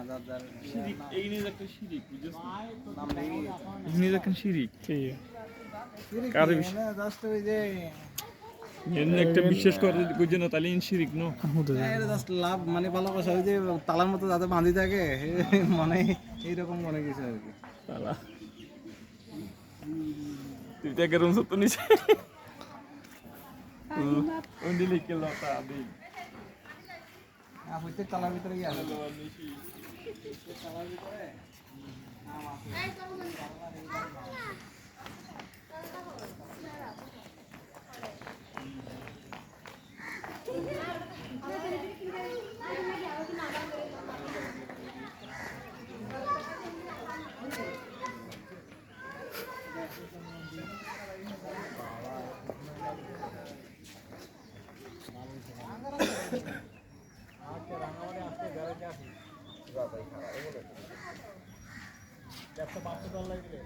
যার যার শিরিক এই নিয়ে একটা শিরিক বুঝছিস নাম লেগে এই নিয়ে একটা শিরিক ঠিক আছে কারে জাস্ট ওই যে এমনি একটা বিশ্বাস করে বুঝছো না তাহলে শিরিক নো এটা জাস্ট লাভ মানে ভালোবাসা ওই যে তালার মতো যাতে বাঁধি থাকে মানে এইরকম মনে কিছু আর কি তালা তুই তো একের তো নিচে ওন্ডি লিখে লতা আদি প্রত্যেক তালার ভিতরে গিয়ে আছে $150 লাগবে